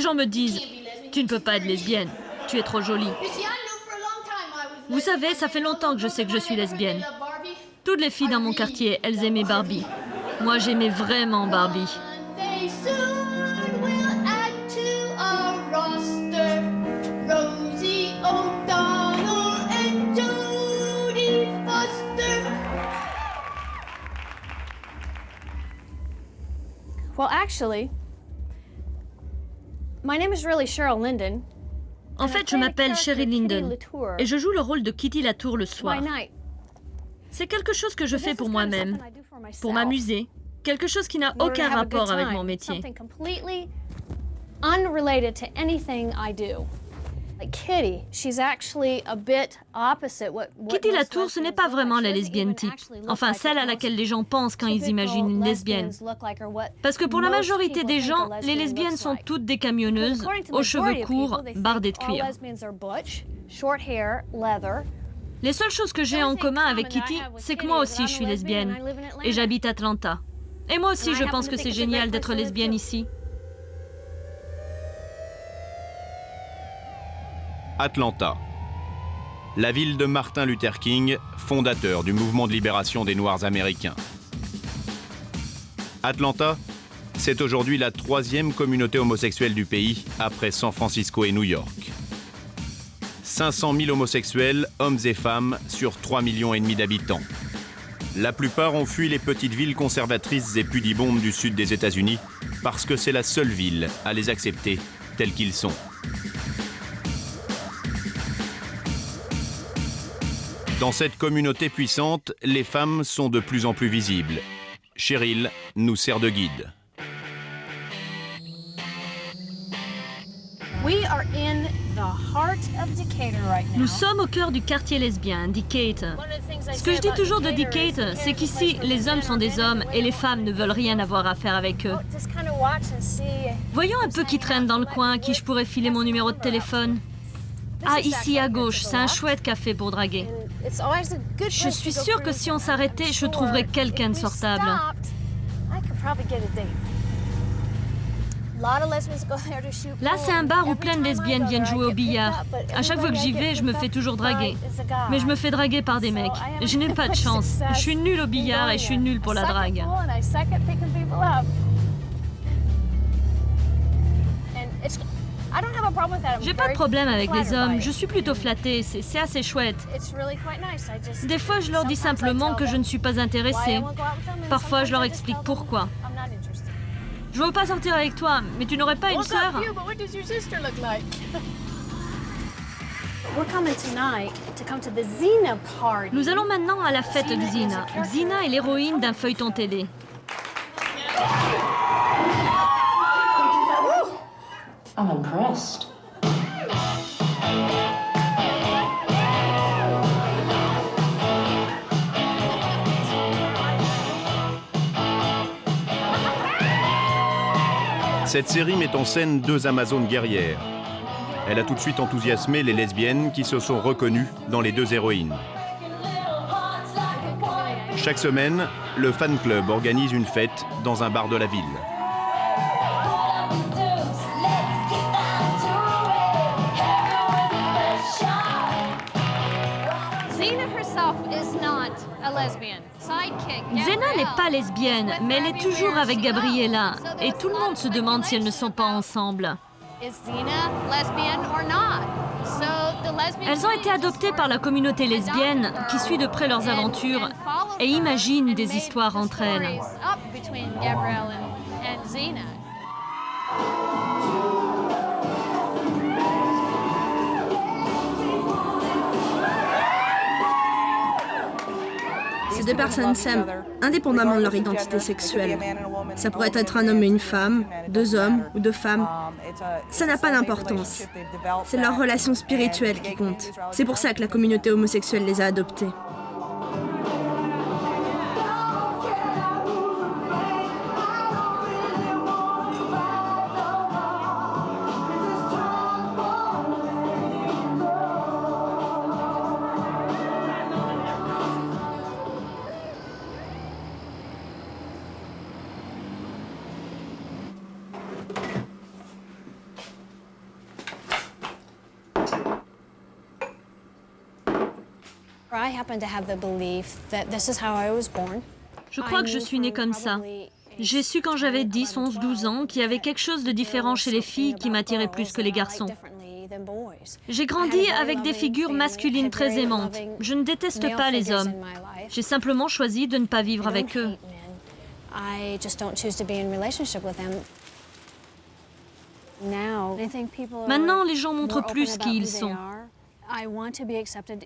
gens me disent « Tu ne peux pas être lesbienne, tu es trop jolie ». Vous savez, ça fait longtemps que je sais que je suis lesbienne. Toutes les filles dans mon quartier, elles aimaient Barbie. Moi, j'aimais vraiment Barbie. Well, actually, my name is really Cheryl Linden. En fait, je m'appelle Cheryl Linden et je joue le rôle de Kitty Latour le soir. C'est quelque chose que je fais pour moi-même, pour m'amuser, quelque chose qui n'a aucun rapport avec mon métier. Unrelated to anything I do. Like Kitty, she's actually a bit opposite what Kitty Latour, ce n'est pas vraiment la lesbienne type. Enfin, celle à laquelle les gens pensent quand ils imaginent une lesbienne. Parce que pour la majorité des gens, les lesbiennes sont toutes des camionneuses, aux cheveux courts, bardés de cuir. Les seules choses que j'ai en commun avec Kitty, c'est que moi aussi je suis lesbienne. Et j'habite Atlanta. Et moi aussi je pense que c'est génial d'être lesbienne ici. Atlanta, la ville de Martin Luther King, fondateur du mouvement de libération des Noirs américains. Atlanta, c'est aujourd'hui la 3e communauté homosexuelle du pays, après San Francisco et New York. 500 000 homosexuels, hommes et femmes, sur 3,5 millions d'habitants. La plupart ont fui les petites villes conservatrices et pudibondes du sud des États-Unis parce que c'est la seule ville à les accepter tels qu'ils sont. Dans cette communauté puissante, les femmes sont de plus en plus visibles. Cheryl nous sert de guide. Nous sommes au cœur du quartier lesbien, Decatur. Ce que je dis toujours de Decatur, c'est qu'ici, les hommes sont des hommes et les femmes ne veulent rien avoir à faire avec eux. Voyons un peu qui traîne dans le coin, à qui je pourrais filer mon numéro de téléphone. Ah, ici à gauche, c'est un chouette café pour draguer. Je suis sûre que si on s'arrêtait, je trouverais quelqu'un de sortable. Là, c'est un bar où plein de lesbiennes viennent jouer au billard. À chaque fois que j'y vais, je me fais toujours draguer. Mais je me fais draguer par des mecs. Je n'ai pas de chance. Je suis nulle au billard et je suis nulle pour la drague. J'ai pas de problème avec les hommes, je suis plutôt flattée, c'est assez chouette. Des fois, je leur dis simplement que je ne suis pas intéressée. Parfois, je leur explique pourquoi. Je veux pas sortir avec toi, mais tu n'aurais pas une sœur? Nous allons maintenant à la fête Xena. Xena est l'héroïne d'un feuilleton télé. I'm impressed. Cette série met en scène 2 Amazones guerrières. Elle a tout de suite enthousiasmé les lesbiennes qui se sont reconnues dans les 2 héroïnes. Chaque semaine, le fan club organise une fête dans un bar de la ville. Xena n'est pas lesbienne, mais elle est toujours avec Gabriella. Et tout le monde se demande si elles ne sont pas ensemble. Elles ont été adoptées par la communauté lesbienne qui suit de près leurs aventures et imagine des histoires entre elles. Ces 2 personnes s'aiment, indépendamment de leur identité sexuelle. Ça pourrait être un homme et une femme, 2 hommes ou 2 femmes. Ça n'a pas d'importance. C'est leur relation spirituelle qui compte. C'est pour ça que la communauté homosexuelle les a adoptés. I happen to have the belief that this is how I was born. Je crois que je suis née comme ça. J'ai su quand j'avais 10, 11, 12 ans qu'il y avait quelque chose de différent chez les filles qui m'attirait plus que les garçons. J'ai grandi avec des figures masculines très aimantes. Je ne déteste pas les hommes. J'ai simplement choisi de ne pas vivre avec eux. Maintenant, les gens montrent plus qui ils sont.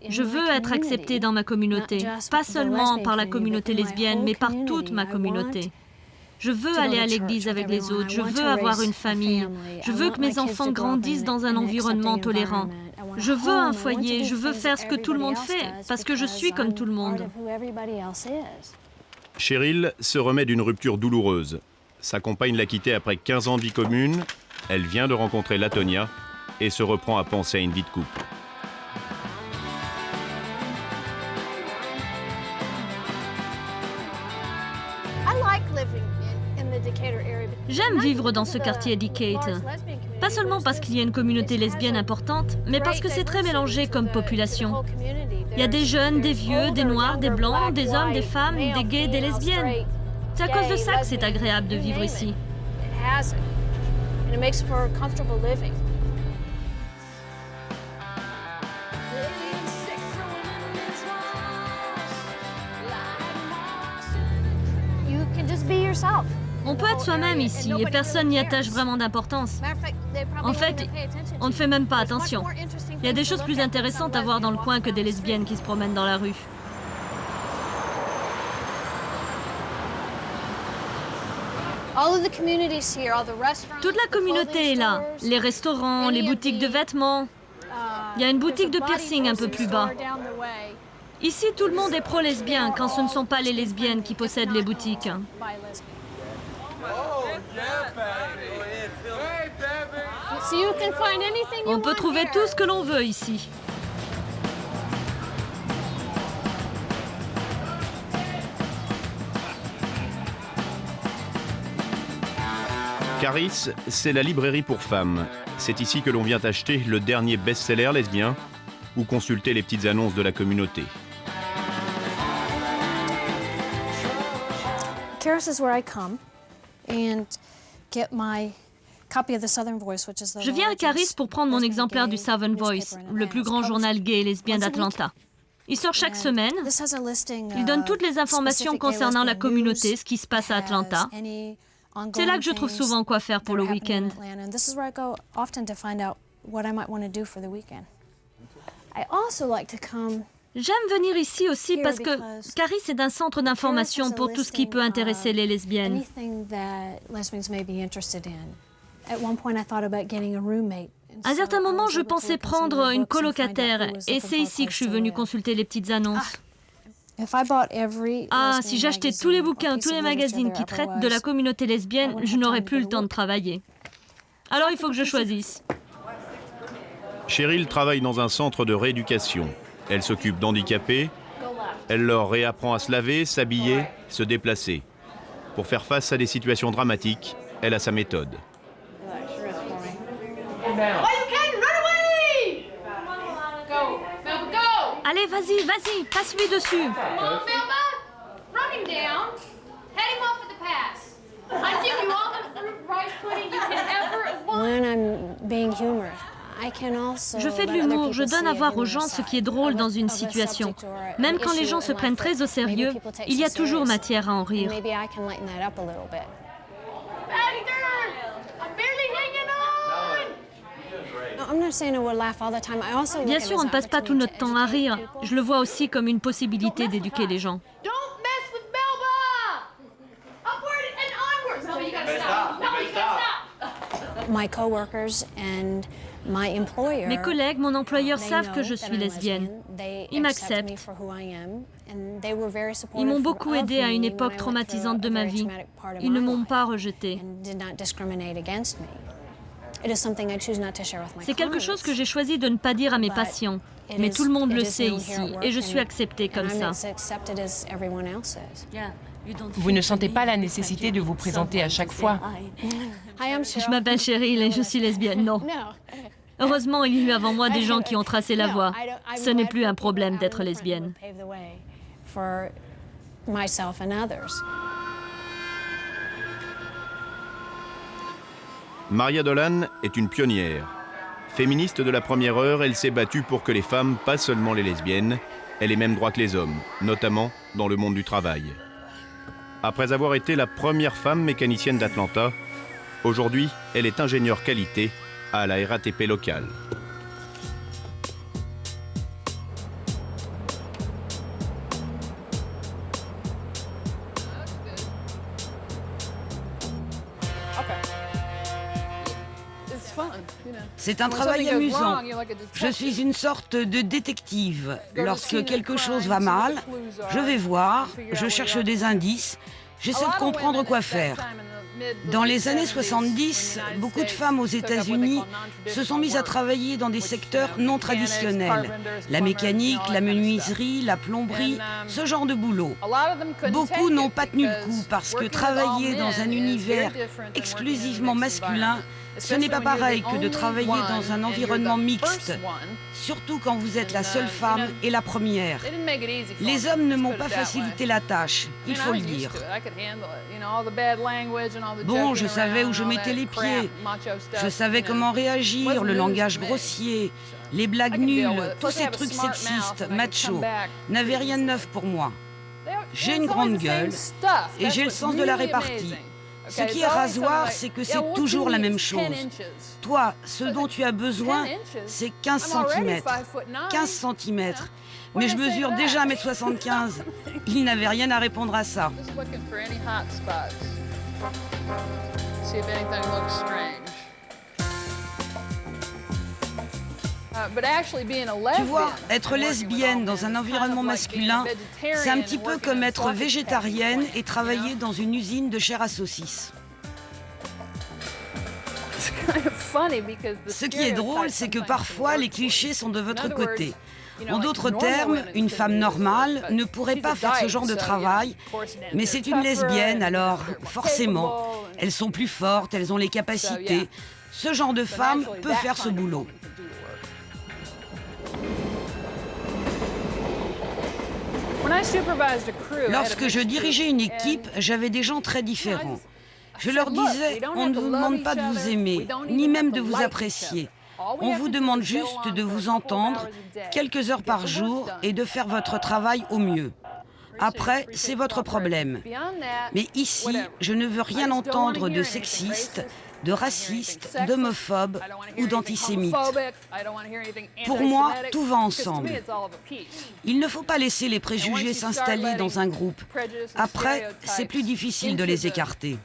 Je veux être acceptée dans ma communauté, pas seulement par la communauté lesbienne, mais par toute ma communauté. Je veux aller à l'église avec les autres, je veux avoir une famille, je veux que mes enfants grandissent dans un environnement tolérant. Je veux un foyer, je veux faire ce que tout le monde fait, parce que je suis comme tout le monde. Cheryl se remet d'une rupture douloureuse. Sa compagne l'a quittée après 15 ans de vie commune. Elle vient de rencontrer Latonia et se reprend à penser à une vie de couple. J'aime vivre dans ce quartier Decatur. Pas seulement parce qu'il y a une communauté lesbienne importante, mais parce que c'est très mélangé comme population. Il y a des jeunes, des vieux, des noirs, des blancs, des hommes, des femmes, des gays, des lesbiennes. C'est à cause de ça que c'est agréable de vivre ici. On peut être soi-même ici et personne n'y attache vraiment d'importance. En fait, on ne fait même pas attention. Il y a des choses plus intéressantes à voir dans le coin que des lesbiennes qui se promènent dans la rue. Toute la communauté est là. Les restaurants, les boutiques de vêtements. Il y a une boutique de piercing un peu plus bas. Ici, tout le monde est pro-lesbien quand ce ne sont pas les lesbiennes qui possèdent les boutiques. On peut trouver tout ce que l'on veut ici. Caris, c'est la librairie pour femmes. C'est ici que l'on vient acheter le dernier best-seller lesbien ou consulter les petites annonces de la communauté. Caris is where I come and get my copy of the Southern Voice, which is the Je viens à Caris pour prendre mon exemplaire du Southern Voice, le plus grand journal gay et lesbien d'Atlanta. Il sort chaque semaine. Il donne toutes les informations concernant la communauté, ce qui se passe à Atlanta. C'est là que je trouve souvent quoi faire pour le week-end. J'aime venir ici aussi parce que Caris est un centre d'information pour tout ce qui peut intéresser les lesbiennes. À un certain moment, je pensais prendre une colocataire et c'est ici que je suis venue consulter les petites annonces. Ah, si j'achetais tous les bouquins, tous les magazines qui traitent de la communauté lesbienne, je n'aurais plus le temps de travailler. Alors il faut que je choisisse. Cheryl travaille dans un centre de rééducation. Elle s'occupe d'handicapés. Elle leur réapprend à se laver, s'habiller, se déplacer. Pour faire face à des situations dramatiques, elle a sa méthode. Allez, vas-y, vas-y, passe-lui dessus. Je fais de l'humour, je donne à voir aux gens ce qui est drôle dans une situation. Même quand les gens se prennent très au sérieux, il y a toujours matière à en rire. Bien sûr, on ne passe pas tout notre temps à rire. Je le vois aussi comme une possibilité d'éduquer les gens. Mes collègues, mon employeur savent que je suis lesbienne. Ils m'acceptent. Ils m'ont beaucoup aidée à une époque traumatisante de ma vie. Ils ne m'ont pas rejetée. C'est quelque chose que j'ai choisi de ne pas dire à mes patients. Mais tout le monde le sait ici, et je suis acceptée comme ça. Vous ne sentez pas la nécessité de vous présenter à chaque fois? Je m'appelle Cheryl et je suis lesbienne, non. Heureusement, il y a eu avant moi des gens qui ont tracé la voie. Ce n'est plus un problème d'être lesbienne. Maria Dolan est une pionnière. Féministe de la première heure, elle s'est battue pour que les femmes, pas seulement les lesbiennes, aient les mêmes droits que les hommes, notamment dans le monde du travail. Après avoir été la première femme mécanicienne d'Atlanta, aujourd'hui, elle est ingénieure qualité à la RATP locale. C'est un travail amusant. Je suis une sorte de détective. Lorsque quelque chose va mal, je vais voir, je cherche des indices, j'essaie de comprendre quoi faire. Dans les années 70, beaucoup de femmes aux États-Unis se sont mises à travailler dans des secteurs non traditionnels. La mécanique, la menuiserie, la plomberie, ce genre de boulot. Beaucoup n'ont pas tenu le coup parce que travailler dans un univers exclusivement masculin, ce n'est pas pareil que de travailler dans un environnement mixte, surtout quand vous êtes la seule femme et la première. Les hommes ne m'ont pas facilité la tâche, il faut le dire. Bon, je savais où je mettais les pieds, je savais comment réagir, le langage grossier, les blagues nulles, tous ces trucs sexistes, machos, n'avaient rien de neuf pour moi. J'ai une grande gueule et j'ai le sens de la répartie. Ce qui est rasoir, c'est que c'est toujours la même chose. Toi, ce dont tu as besoin, c'est 15 cm. 15 cm. Mais je mesure déjà 1m75. Il n'avait rien à répondre à ça. Tu vois, être lesbienne dans un environnement masculin, c'est un petit peu comme être végétarienne et travailler dans une usine de chair à saucisse. Ce qui est drôle, c'est que parfois les clichés sont de votre côté. En d'autres termes, une femme normale ne pourrait pas faire ce genre de travail, mais c'est une lesbienne, alors forcément, elles sont plus fortes, elles ont les capacités. Ce genre de femme peut faire ce boulot. Lorsque je dirigeais une équipe, j'avais des gens très différents. Je leur disais, on ne vous demande pas de vous aimer, ni même de vous apprécier. On vous demande juste de vous entendre quelques heures par jour et de faire votre travail au mieux. Après, c'est votre problème. Mais ici, je ne veux rien entendre de sexiste, de raciste, d'homophobe ou d'antisémite. Pour moi, tout va ensemble. Il ne faut pas laisser les préjugés s'installer dans un groupe. Après, c'est plus difficile de les écarter.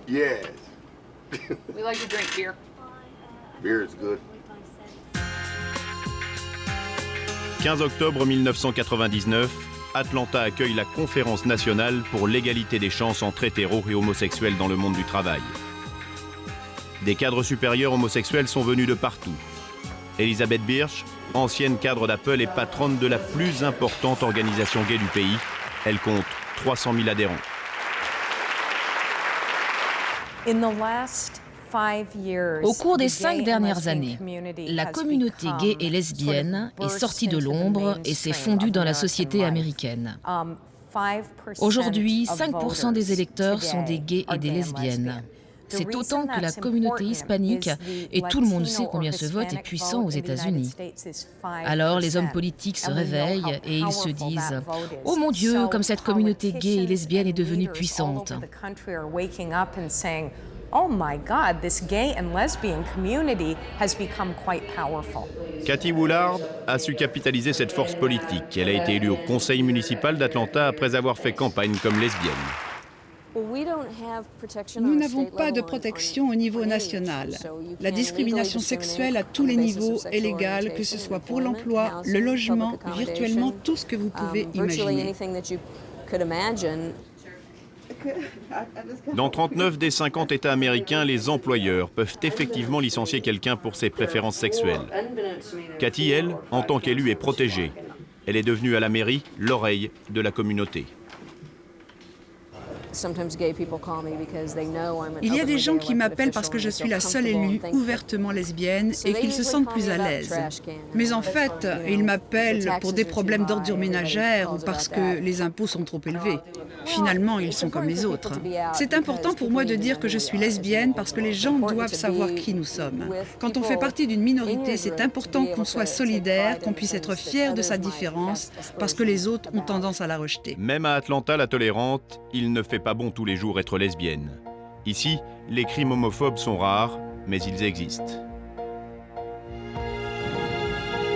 Yes. We like to drink beer. Beer is good. 15 octobre 1999, Atlanta accueille la conférence nationale pour l'égalité des chances entre hétéros et homosexuels dans le monde du travail. Des cadres supérieurs homosexuels sont venus de partout. Elizabeth Birch, ancienne cadre d'Apple et patronne de la plus importante organisation gay du pays, elle compte 300 000 adhérents. Au cours des 5 dernières années, la communauté gay et lesbienne est sortie de l'ombre et s'est fondue dans la société américaine. Aujourd'hui, 5% des électeurs sont des gays et des lesbiennes. C'est autant que la communauté hispanique, et tout le monde sait combien ce vote est puissant aux États-Unis. Alors les hommes politiques se réveillent et ils se disent « Oh mon Dieu, comme cette communauté gay et lesbienne est devenue puissante !» Oh my God, this gay and lesbian community has become quite powerful. Kathy Woolard a su capitaliser cette force politique. Elle a été élue au conseil municipal d'Atlanta après avoir fait campagne comme lesbienne. Nous n'avons pas de protection au niveau national. La discrimination sexuelle à tous les niveaux est légale, que ce soit pour l'emploi, le logement, virtuellement tout ce que vous pouvez imaginer. Dans 39 des 50 États américains, les employeurs peuvent effectivement licencier quelqu'un pour ses préférences sexuelles. Kathy, elle, en tant qu'élue, est protégée. Elle est devenue à la mairie l'oreille de la communauté. Il y a des gens qui m'appellent parce que je suis la seule élue ouvertement lesbienne et qu'ils se sentent plus à l'aise. Mais en fait, ils m'appellent pour des problèmes d'ordure ménagère ou parce que les impôts sont trop élevés. Finalement, ils sont comme les autres. C'est important pour moi de dire que je suis lesbienne parce que les gens doivent savoir qui nous sommes. Quand on fait partie d'une minorité, c'est important qu'on soit solidaire, qu'on puisse être fier de sa différence parce que les autres ont tendance à la rejeter. Même à Atlanta, la tolérante, il ne fait pas bon tous les jours être lesbienne. Ici, les crimes homophobes sont rares, mais ils existent.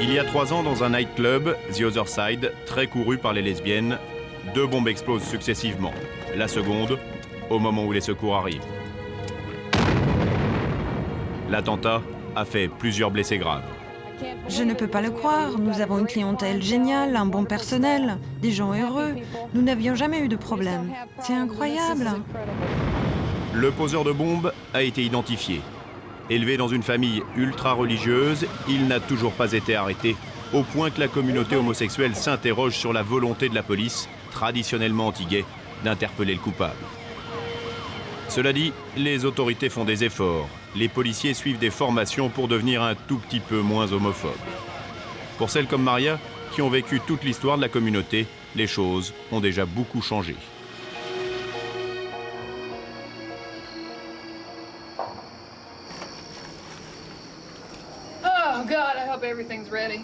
Il y a 3 ans, dans un nightclub, The Other Side, très couru par les lesbiennes, 2 bombes explosent successivement. La seconde, au moment où les secours arrivent. L'attentat a fait plusieurs blessés graves. Je ne peux pas le croire. Nous avons une clientèle géniale, un bon personnel, des gens heureux. Nous n'avions jamais eu de problème. C'est incroyable. Le poseur de bombes a été identifié. Élevé dans une famille ultra-religieuse, il n'a toujours pas été arrêté, au point que la communauté homosexuelle s'interroge sur la volonté de la police, traditionnellement anti-gay, d'interpeller le coupable. Cela dit, les autorités font des efforts. Les policiers suivent des formations pour devenir un tout petit peu moins homophobes. Pour celles comme Maria, qui ont vécu toute l'histoire de la communauté, les choses ont déjà beaucoup changé. Oh God, I hope everything's ready.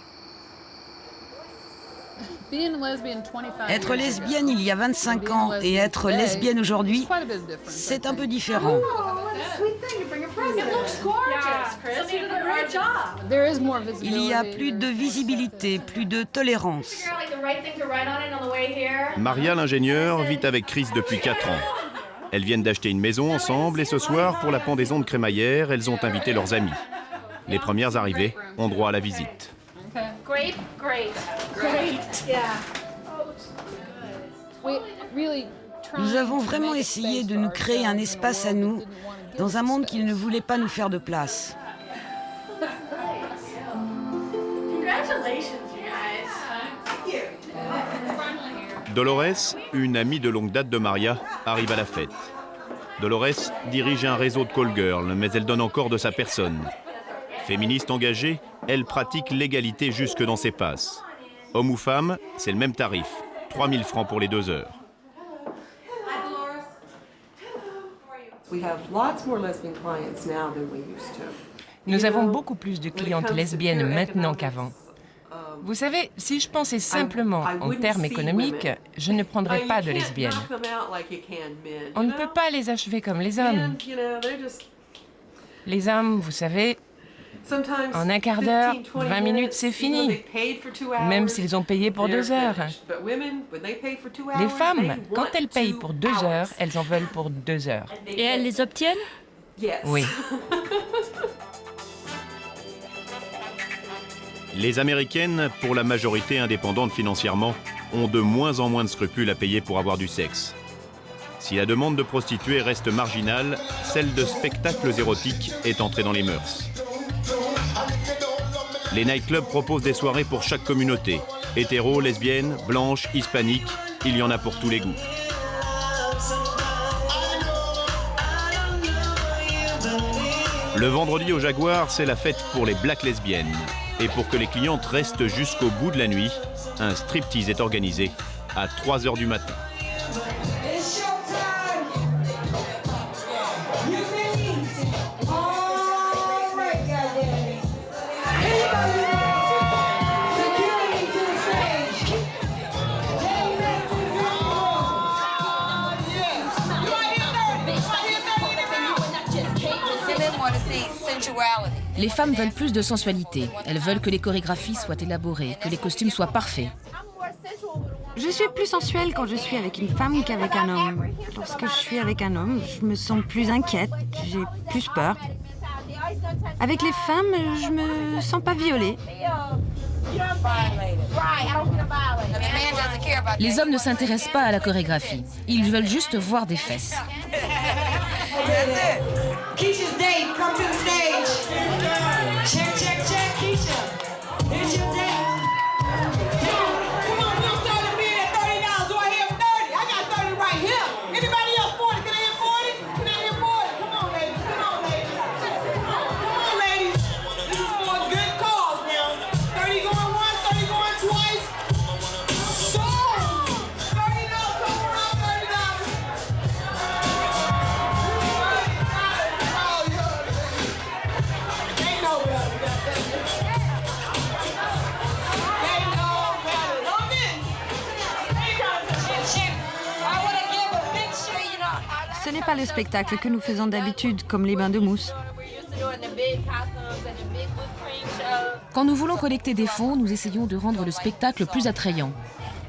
Être lesbienne il y a 25 ans et être lesbienne aujourd'hui, c'est un peu différent. Il y a plus de visibilité, plus de tolérance. Maria, l'ingénieure, vit avec Chris depuis 4 ans. Elles viennent d'acheter une maison ensemble et ce soir, pour la pendaison de crémaillère, elles ont invité leurs amis. Les premières arrivées ont droit à la visite. Great, great, great. Yeah. Nous avons vraiment essayé de nous créer un espace à nous, dans un monde qui ne voulait pas nous faire de place. Dolores, une amie de longue date de Maria, arrive à la fête. Dolores dirige un réseau de call girls, mais elle donne encore de sa personne. Féministe engagée, elle pratique l'égalité jusque dans ses passes. Homme ou femme, c'est le même tarif, 3 000 francs pour les 2 heures. Nous avons beaucoup plus de clientes lesbiennes maintenant qu'avant. Vous savez, si je pensais simplement en termes économiques, je ne prendrais pas de lesbiennes. On ne peut pas les achever comme les hommes. Les hommes, vous savez, en un quart d'heure, 20 minutes, c'est fini, même s'ils ont payé pour 2 heures. Les femmes, quand elles payent pour 2 heures, elles en veulent pour 2 heures. Et elles les obtiennent? Oui. Les Américaines, pour la majorité indépendantes financièrement, ont de moins en moins de scrupules à payer pour avoir du sexe. Si la demande de prostituées reste marginale, celle de spectacles érotiques est entrée dans les mœurs. Les nightclubs proposent des soirées pour chaque communauté. Hétéros, lesbiennes, blanches, hispaniques, il y en a pour tous les goûts. Le vendredi au Jaguar, c'est la fête pour les black lesbiennes. Et pour que les clientes restent jusqu'au bout de la nuit, un striptease est organisé à 3 h du matin. Les femmes veulent plus de sensualité. Elles veulent que les chorégraphies soient élaborées, que les costumes soient parfaits. Je suis plus sensuelle quand je suis avec une femme qu'avec un homme. Lorsque je suis avec un homme, je me sens plus inquiète, j'ai plus peur. Avec les femmes, je me sens pas violée. Les hommes ne s'intéressent pas à la chorégraphie. Ils veulent juste voir des fesses. Keisha's date, come to the stage. Check, check, check, Keisha. Here's your date. Come on, we'll start the bid at $30. Do I have 30? I got 30 right here. Anybody else des spectacles que nous faisons d'habitude, comme les bains de mousse. Quand nous voulons collecter des fonds, nous essayons de rendre le spectacle plus attrayant.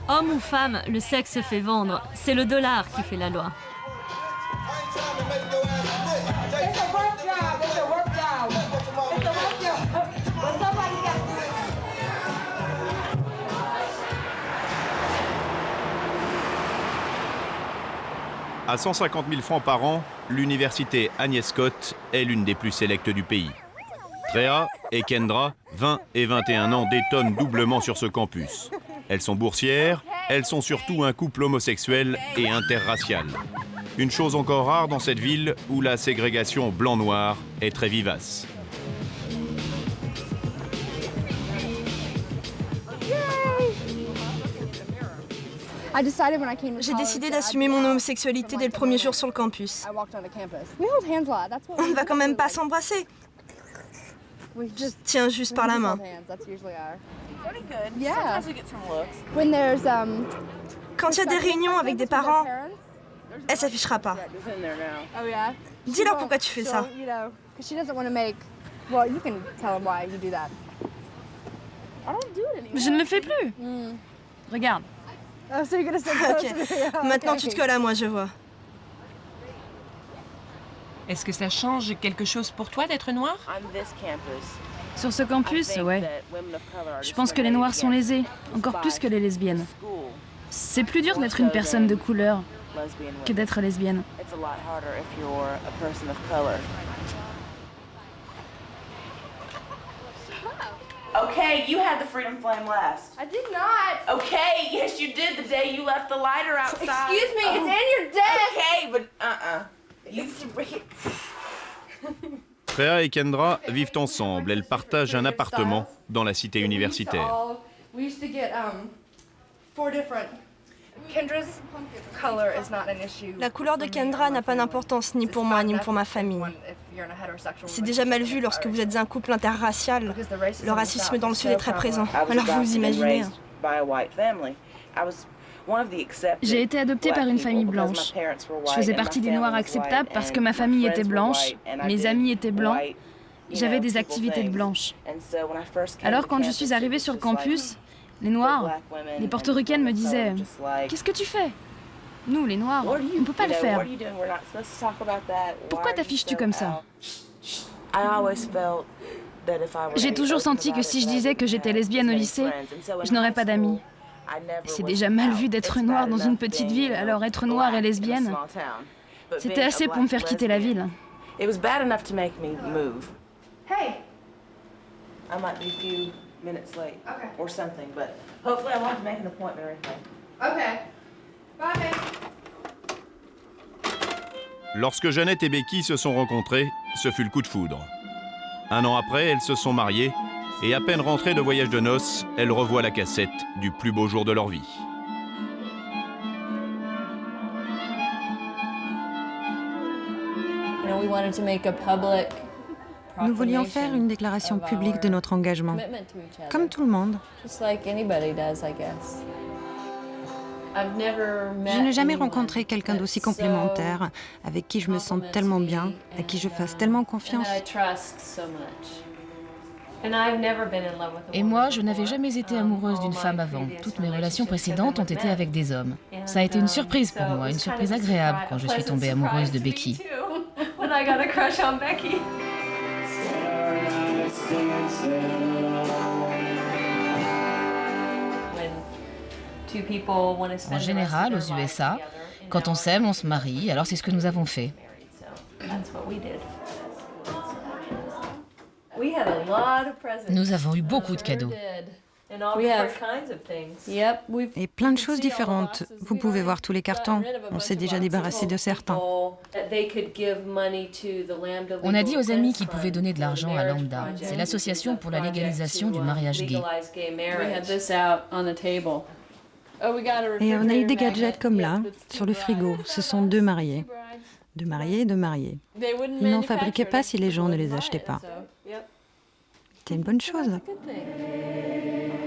Homme ou femme, le sexe se fait vendre. C'est le dollar qui fait la loi. À 150 000 francs par an, l'université Agnès Scott est l'une des plus sélectes du pays. Tréa et Kendra, 20 et 21 ans, détonnent doublement sur ce campus. Elles sont boursières, elles sont surtout un couple homosexuel et interracial. Une chose encore rare dans cette ville où la ségrégation blanc-noir est très vivace. J'ai décidé d'assumer mon homosexualité dès le premier jour sur le campus. On ne va quand même pas s'embrasser. Je tiens juste par la main. Quand il y a des réunions avec des parents, elle s'affichera pas. Dis-leur pourquoi tu fais ça. Je ne le fais plus. Regarde. Ok, maintenant tu te colles à moi, je vois. Est-ce que ça change quelque chose pour toi d'être noir? Sur ce campus, ouais. Je pense que les noirs sont lésés, encore plus que les lesbiennes. C'est plus dur d'être une personne de couleur que d'être lesbienne. Okay, you had the freedom flame last. I did not. Okay, yes you did the day you left the lighter outside. Excuse me, it's in your desk. Okay, but Tréa et Kendra vivent ensemble. Elles partagent un appartement dans la cité universitaire. We used to get 4 different. Kendra's color is not an issue. La couleur de Kendra n'a pas d'importance ni pour moi ni pour ma famille. C'est déjà mal vu lorsque vous êtes un couple interracial. Le racisme dans le Sud est très présent. Alors vous vous imaginez. J'ai été adoptée par une famille blanche. Je faisais partie des Noirs acceptables parce que ma famille était blanche, mes amis étaient blancs, j'avais des activités de blanches. Alors quand je suis arrivée sur le campus, les Noirs, les portoricaines me disaient « Qu'est-ce que tu fais ? Nous, les Noirs, on ne peut pas le faire. Pourquoi t'affiches-tu comme ça ?» J'ai toujours senti que si je disais que j'étais lesbienne au lycée, je n'aurais pas d'amis. C'est déjà mal vu d'être noire dans une petite ville, alors être noire et lesbienne, c'était assez pour me faire quitter la ville. Hey! I might be a few minutes late or something, but hopefully I won't have to make an appointment or anything. Okay. Bye. Lorsque Jeannette et Becky se sont rencontrées, ce fut le coup de foudre. Un an après, elles se sont mariées et à peine rentrées de voyage de noces, elles revoient la cassette du plus beau jour de leur vie. Nous voulions faire une déclaration publique de notre engagement, comme tout le monde. Je n'ai jamais rencontré quelqu'un d'aussi complémentaire, avec qui je me sente tellement bien, à qui je fasse tellement confiance. Et moi, je n'avais jamais été amoureuse d'une femme avant. Toutes mes relations précédentes ont été avec des hommes. Ça a été une surprise pour moi, une surprise agréable quand je suis tombée amoureuse de Becky. En général, aux USA, quand on s'aime, on se marie, alors c'est ce que nous avons fait. Nous avons eu beaucoup de cadeaux. Et plein de choses différentes. Vous pouvez voir tous les cartons. On s'est déjà débarrassé de certains. On a dit aux amis qu'ils pouvaient donner de l'argent à Lambda. C'est l'association pour la légalisation du mariage gay. Et on a eu des gadgets comme là, sur le frigo. Ce sont 2 mariés. 2 mariés, 2 mariés. Ils n'en fabriquaient pas si les gens ne les achetaient pas. C'est une bonne chose.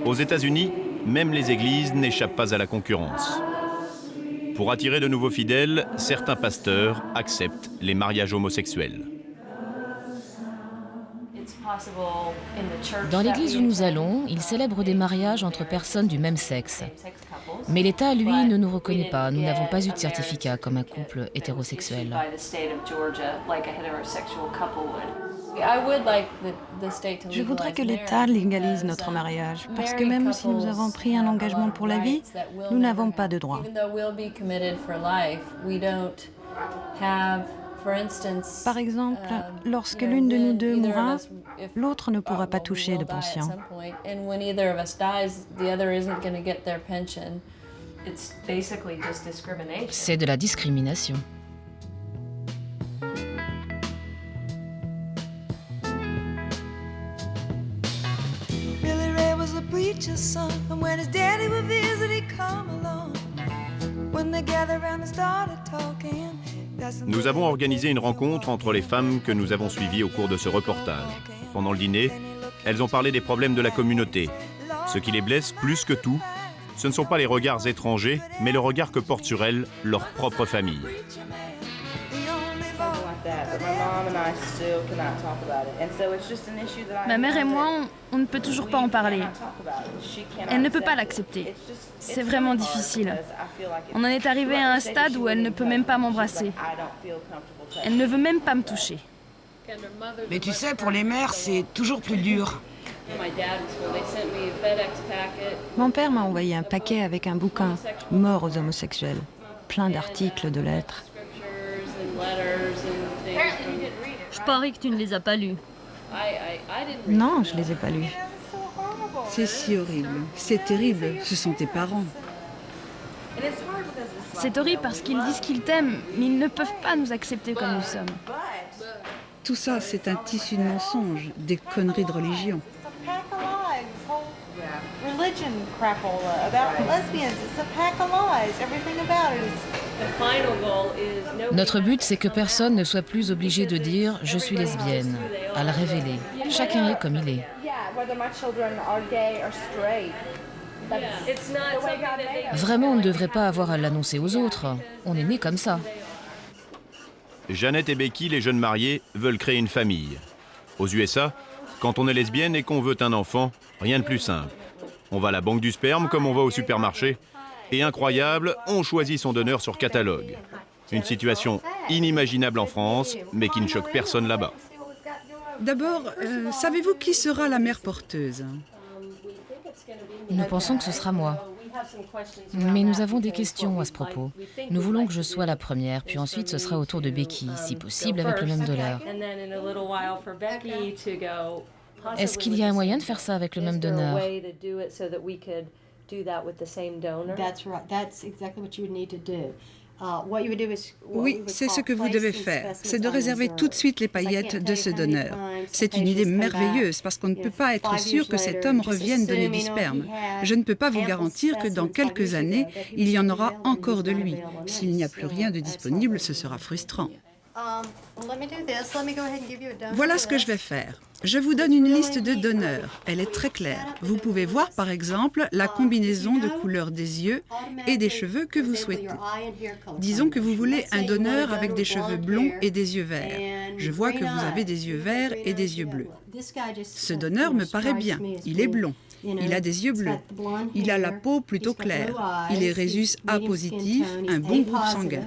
Aux États-Unis, même les églises n'échappent pas à la concurrence. Pour attirer de nouveaux fidèles, certains pasteurs acceptent les mariages homosexuels. Dans l'église où nous allons, ils célèbrent des mariages entre personnes du même sexe. Mais l'État, lui, ne nous reconnaît pas. Nous n'avons pas eu de certificat comme un couple hétérosexuel. Je voudrais que l'État légalise notre mariage, parce que même si nous avons pris un engagement pour la vie, nous n'avons pas de droits. Par exemple, lorsque l'une de nous deux mourra, l'autre ne pourra pas toucher de pension. C'est de la discrimination. Billy Ray was a preacher's son, and when his daddy would visit, he'd come along. When they gathered around and started talking. Nous avons organisé une rencontre entre les femmes que nous avons suivies au cours de ce reportage. Pendant le dîner, elles ont parlé des problèmes de la communauté. Ce qui les blesse plus que tout, ce ne sont pas les regards étrangers, mais le regard que porte sur elles leur propre famille. Ma mère et moi, on ne peut toujours pas en parler. Elle ne peut pas l'accepter. C'est vraiment difficile. On en est arrivé à un stade où elle ne peut même pas m'embrasser. Elle ne veut même pas me toucher. Mais tu sais, pour les mères, c'est toujours plus dur. Mon père m'a envoyé un paquet avec un bouquin, Mort aux homosexuels, plein d'articles, de lettres. Je parie que tu ne les as pas lus. Non, je les ai pas lus. C'est si horrible, c'est terrible, ce sont tes parents. C'est horrible parce qu'ils disent qu'ils t'aiment, mais ils ne peuvent pas nous accepter comme nous sommes. Tout ça, c'est un tissu de mensonges, des conneries de religion. Religion crapola about lesbians. It's a pack of lies. Everything about it is. The final goal is Notre but, c'est que personne ne soit plus obligé de dire « je suis lesbienne », à le révéler. Chacun est comme il est. Vraiment, on ne devrait pas avoir à l'annoncer aux autres. On est né comme ça. Jeannette et Becky, les jeunes mariés, veulent créer une famille. Aux USA, quand on est lesbienne et qu'on veut un enfant, rien de plus simple. On va à la banque du sperme comme on va au supermarché. Et incroyable, on choisit son donneur sur catalogue. Une situation inimaginable en France, mais qui ne choque personne là-bas. D'abord, savez-vous qui sera la mère porteuse? Nous pensons que ce sera moi. Mais nous avons des questions à ce propos. Nous voulons que je sois la première, puis ensuite ce sera au tour de Becky, si possible avec le même donneur. Est-ce qu'il y a un moyen de faire ça avec le même donneur? Oui, c'est ce que vous devez faire. C'est de réserver tout de suite les paillettes de ce donneur. C'est une idée merveilleuse parce qu'on ne peut pas être sûr que cet homme revienne donner du sperme. Je ne peux pas vous garantir que dans quelques années, il y en aura encore de lui. S'il n'y a plus rien de disponible, ce sera frustrant. Voilà ce que je vais faire. Je vous donne une liste de donneurs. Elle est très claire. Vous pouvez voir par exemple la combinaison de couleurs des yeux et des cheveux que vous souhaitez. Disons que vous voulez un donneur avec des cheveux blonds et des yeux verts. Je vois que vous avez des yeux verts et des yeux bleus. Ce donneur me paraît bien. Il est blond. Il a des yeux bleus. Il a la peau plutôt claire. Il est rhésus A positif, un bon groupe sanguin.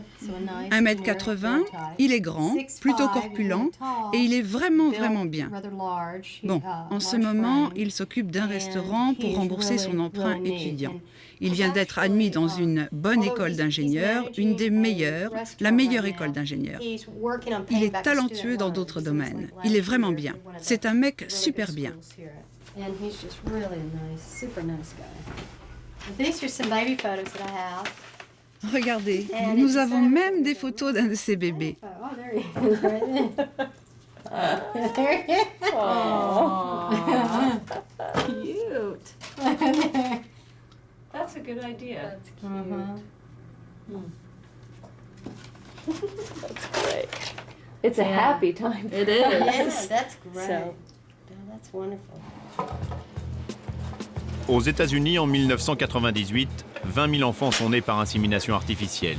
1,80 m, il est grand, plutôt corpulent et il est vraiment bien. Bon, en ce moment, il s'occupe d'un restaurant pour rembourser son emprunt étudiant. Il vient d'être admis dans une bonne école d'ingénieurs, une des meilleures, la meilleure école d'ingénieurs. Il est talentueux dans d'autres domaines. Il est vraiment bien. C'est un mec super bien. Regardez, nous avons même des photos d'un de ces bébés. Cute. That's a good idea. That's cute. That's great. It's a happy time. It is. Yes, that's great. So, that's wonderful. Aux États-Unis, en 1998, 20 000 enfants sont nés par insémination artificielle.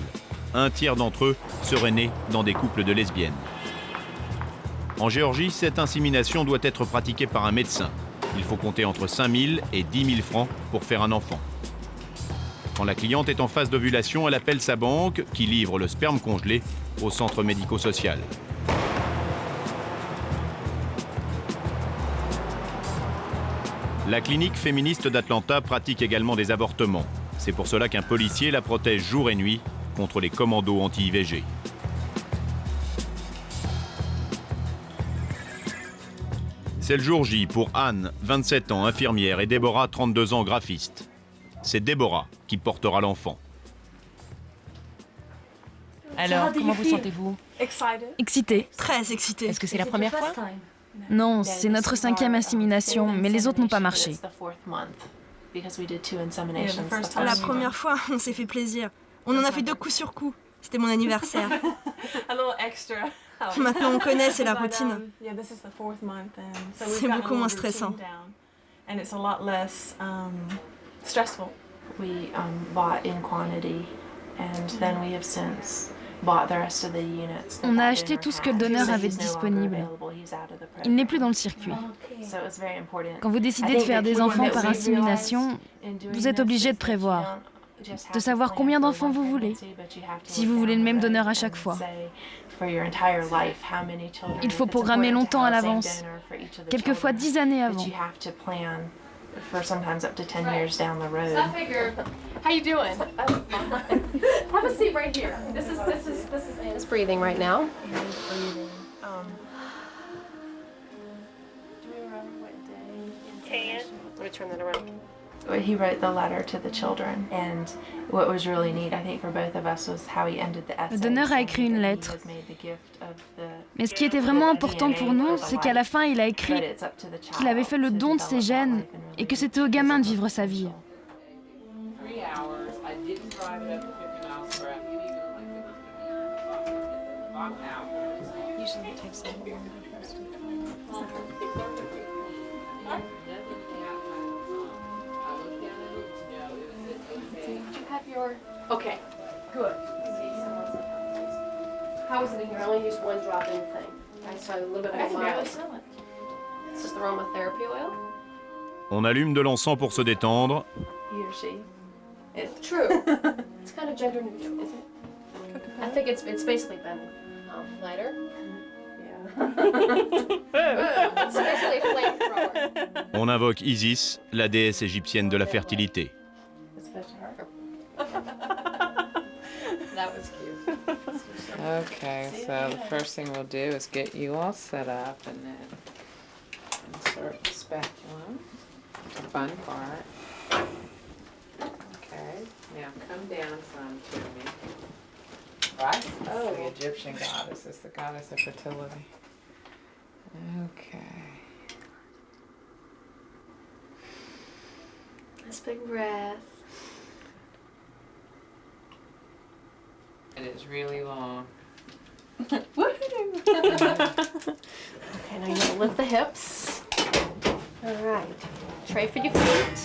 Un tiers d'entre eux seraient nés dans des couples de lesbiennes. En Géorgie, cette insémination doit être pratiquée par un médecin. Il faut compter entre 5 000 et 10 000 francs pour faire un enfant. Quand la cliente est en phase d'ovulation, elle appelle sa banque qui livre le sperme congelé au centre médico-social. La clinique féministe d'Atlanta pratique également des avortements. C'est pour cela qu'un policier la protège jour et nuit contre les commandos anti-IVG. C'est le jour J pour Anne, 27 ans, infirmière, et Déborah, 32 ans, graphiste. C'est Déborah qui portera l'enfant. Alors, comment vous sentez-vous? Excitée. Très excitée. Est-ce que c'est la première fois? Non, c'est notre 5e insémination, mais les autres n'ont pas marché. La première fois, on s'est fait plaisir. On en a fait 2 coups sur coup. C'était mon anniversaire. Maintenant on connaît, c'est la routine. C'est beaucoup moins stressant. On a acheté tout ce que le donneur avait de disponible. Il n'est plus dans le circuit. Quand vous décidez de faire des enfants par insémination, vous êtes obligé de prévoir, de savoir combien d'enfants vous voulez, si vous voulez le même donneur à chaque fois. Il faut programmer longtemps à l'avance, quelquefois 10 années avant. For sometimes up to 10 years down the road. How you doing? Have a seat right here. This is Anna's breathing right now. Do we remember what day? Let me turn that around. He wrote the letter to the children, and what was really neat, I think, for both of us was how he ended the essay. Le donneur a écrit une lettre. Mais ce qui était vraiment important pour nous, c'est qu'à la fin, il a écrit qu'il avait fait le don de ses gènes et que c'était au gamin de vivre sa vie. Okay, good. How is it in here? I only used one drop in thing. I saw a little bit more mild. This is the aromatherapy oil. On allume de l'encens pour se détendre. He or she. It's true. It's kind of gender neutral, is it? I think it's basically been lighter. Yeah. It's basically a flamethrower. On invoque Isis, la déesse égyptienne de la fertilité. That was cute. Okay, so the first thing we'll do is get you all set up and then insert the speculum, the fun part. Okay, now come down some to me. Right? Oh, the Egyptian goddess is the goddess of fertility. Okay. Nice big breath. It is really long. Okay, now you're gonna lift the hips. All right. Tray for your feet.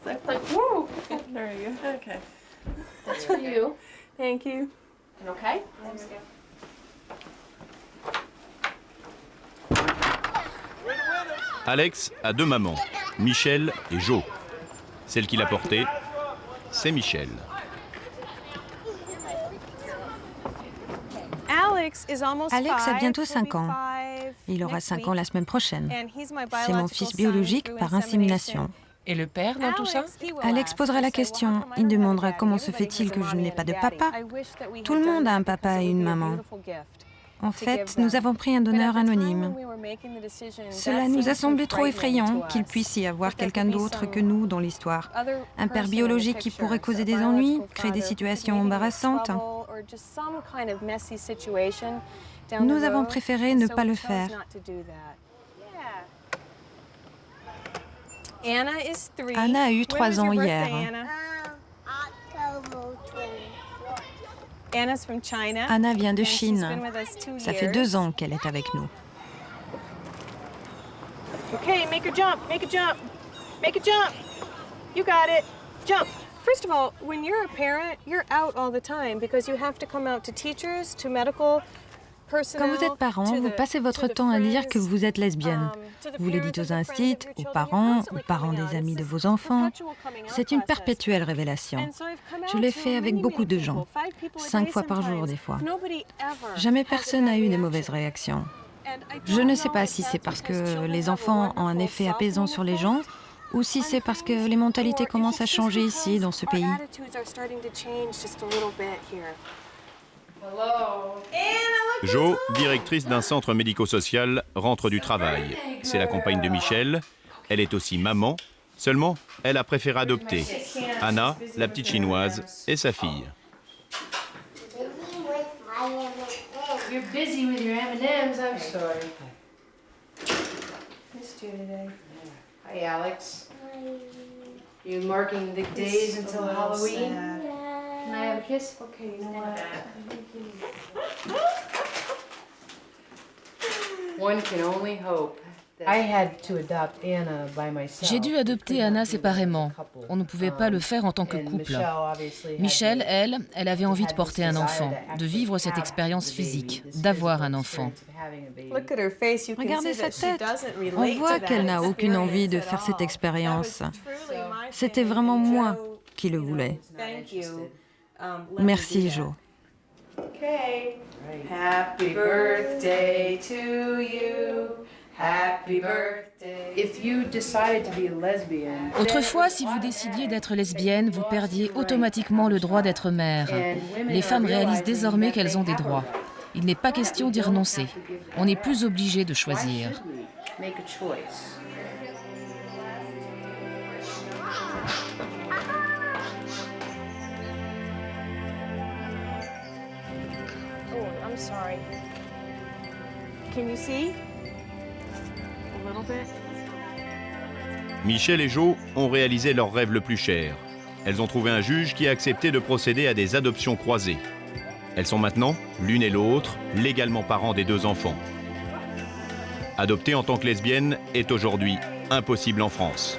So like, woo! There you go. Okay. That's for you. Thank you. And okay? Alex a 2 mamans, Michel et Jo. Celle qui l'a portée, c'est Michel. Alex a bientôt 5 ans. Il aura 5 ans la semaine prochaine. C'est mon fils biologique par insémination. Et le père dans tout ça? Alex posera la question. Il demandera comment se fait-il que je n'ai pas de papa. Tout le monde a un papa et une maman. En fait, nous avons pris un donneur anonyme. Cela nous a semblé trop effrayant qu'il puisse y avoir quelqu'un d'autre que nous dans l'histoire. Un père biologique qui pourrait causer des ennuis, créer des situations embarrassantes. Nous avons préféré ne pas le faire. Anna a eu 3 ans hier. Anna vient de Chine. Ça fait 2 ans qu'elle est avec nous. Okay, make a jump, make a jump. Make a jump. You got it. Jump. First of all, when you're a parent, you're out all the time because you have to come out to teachers, to medical personnel. Quand vous êtes parent, vous passez votre temps à dire que vous êtes lesbienne. Vous le dites aux instits, aux parents des amis de vos enfants. C'est une perpétuelle révélation. Je l'ai fait avec beaucoup de gens, 5 fois par jour des fois. Jamais personne n'a eu de mauvaises réactions. Je ne sais pas si c'est parce que les enfants ont un effet apaisant sur les gens ou si c'est parce que les mentalités commencent à changer ici, dans ce pays. Jo, directrice d'un centre médico-social, rentre du travail. C'est la compagne de Michel. Elle est aussi maman. Seulement, elle a préféré adopter Anna, la petite chinoise, et sa fille. You're busy with your M&Ms, I'm sorry. Missed you today. Hi, Alex. You marking the days until Halloween? Can I have a kiss? Okay, you know what? One can only hope. I had to adopt Anna by myself. J'ai dû adopter Anna séparément. On ne pouvait pas le faire en tant que couple. Michelle, elle avait envie de porter un enfant, de vivre cette expérience physique, d'avoir un enfant. Regardez sa tête. On voit qu'elle n'a aucune envie de faire cette expérience. C'était vraiment moi qui le voulais. Merci, Jo. Okay. Happy birthday to you. Happy birthday. If you decided to be a lesbian. Autrefois, si vous décidiez d'être lesbienne, vous perdiez automatiquement le droit d'être mère. Les femmes réalisent désormais qu'elles ont des droits. Il n'est pas question d'y renoncer. On n'est plus obligé de choisir. Oh, I'm sorry. Can you see? Michel et Jo ont réalisé leur rêve le plus cher. Elles ont trouvé un juge qui a accepté de procéder à des adoptions croisées. Elles sont maintenant, l'une et l'autre, légalement parents des 2 enfants. Adopter en tant que lesbienne est aujourd'hui impossible en France.